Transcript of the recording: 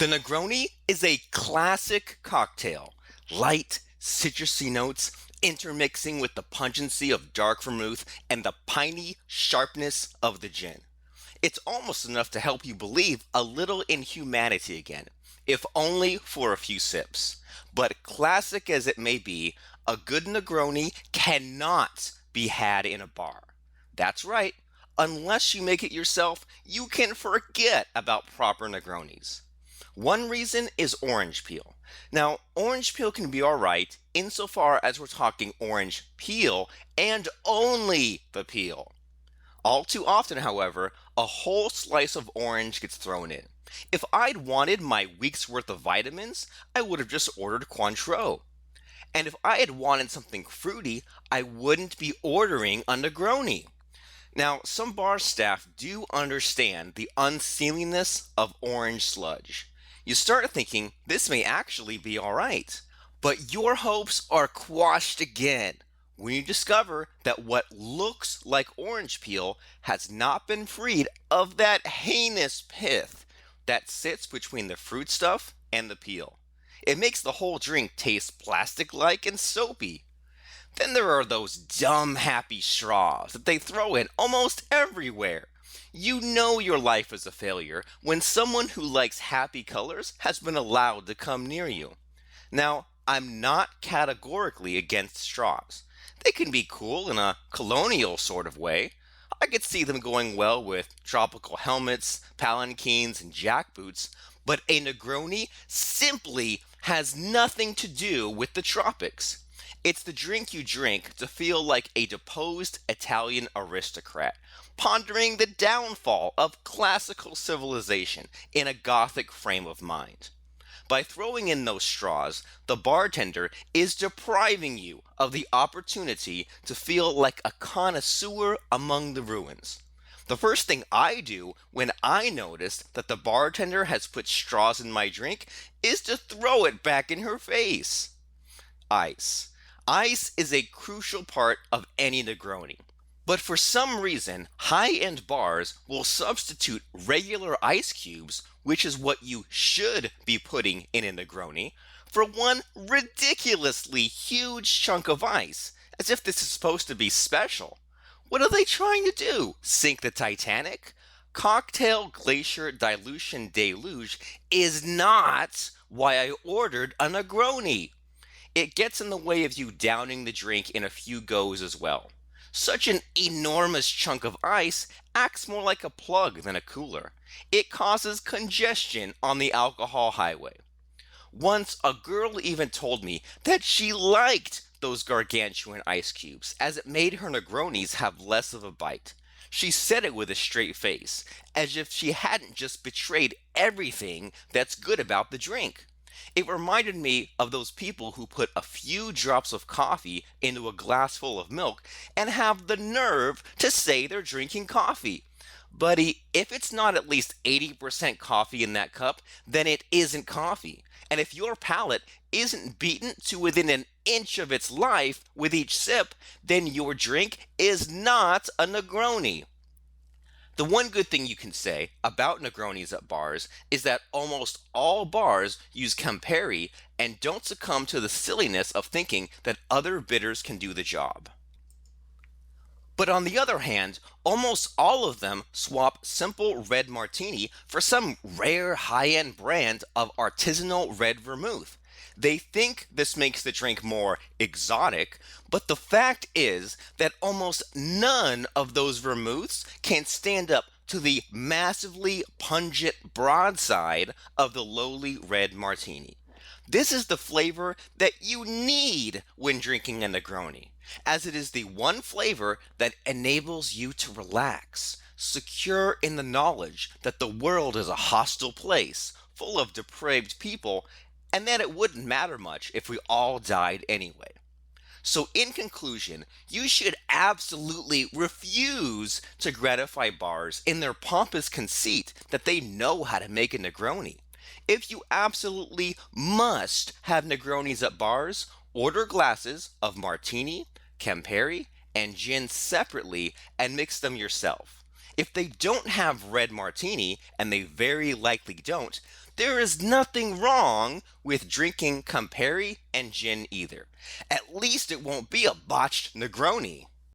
The Negroni is a classic cocktail. Light, citrusy notes intermixing with the pungency of dark vermouth and the piney sharpness of the gin. It's almost enough to help you believe a little in humanity again, if only for a few sips. But classic as it may be, a good Negroni cannot be had in a bar. That's right, unless you make it yourself, you can forget about proper Negronis. One reason is orange peel. Now, orange peel can be alright insofar as we're talking orange peel and only the peel. All too often, however, a whole slice of orange gets thrown in. If I'd wanted my week's worth of vitamins, I would have just ordered Cointreau. And if I had wanted something fruity, I wouldn't be ordering a Negroni. Now, some bar staff do understand the unsealiness of orange sludge. You start thinking this may actually be alright. But your hopes are quashed again when you discover that what looks like orange peel has not been freed of that heinous pith that sits between the fruit stuff and the peel. It makes the whole drink taste plastic like and soapy. Then there are those dumb happy straws that they throw in almost everywhere. You know your life is a failure when someone who likes happy colors has been allowed to come near you. Now, I'm not categorically against straws. They can be cool in a colonial sort of way. I could see them going well with tropical helmets, palanquins, and jackboots, but a Negroni simply has nothing to do with the tropics. It's the drink you drink to feel like a deposed Italian aristocrat, pondering the downfall of classical civilization in a Gothic frame of mind. By throwing in those straws, the bartender is depriving you of the opportunity to feel like a connoisseur among the ruins. The first thing I do when I notice that the bartender has put straws in my drink is to throw it back in her face. Ice. Ice is a crucial part of any Negroni. But for some reason, high-end bars will substitute regular ice cubes, which is what you should be putting in a Negroni, for one ridiculously huge chunk of ice, as if this is supposed to be special. What are they trying to do? Sink the Titanic? Cocktail glacier dilution deluge is not why I ordered a Negroni. It gets in the way of you downing the drink in a few goes as well. Such an enormous chunk of ice acts more like a plug than a cooler. It causes congestion on the alcohol highway. Once a girl even told me that she liked those gargantuan ice cubes as it made her Negronis have less of a bite. She said it with a straight face, as if she hadn't just betrayed everything that's good about the drink. It reminded me of those people who put a few drops of coffee into a glass full of milk and have the nerve to say they're drinking coffee. Buddy, if it's not at least 80% coffee in that cup, then it isn't coffee. And if your palate isn't beaten to within an inch of its life with each sip, then your drink is not a Negroni. The one good thing you can say about Negronis at bars is that almost all bars use Campari and don't succumb to the silliness of thinking that other bitters can do the job. But on the other hand, almost all of them swap simple red martini for some rare high-end brand of artisanal red vermouth. They think this makes the drink more exotic, but the fact is that almost none of those vermouths can stand up to the massively pungent broadside of the lowly red martini. This is the flavor that you need when drinking a Negroni, as it is the one flavor that enables you to relax, secure in the knowledge that the world is a hostile place, full of depraved people, and that it wouldn't matter much if we all died anyway. So in conclusion, you should absolutely refuse to gratify bars in their pompous conceit that they know how to make a Negroni. If you absolutely must have Negronis at bars, order glasses of martini, Campari, and gin separately and mix them yourself. If they don't have red martini, and they very likely don't, There is nothing wrong with drinking Campari and gin either. At least it won't be a botched Negroni.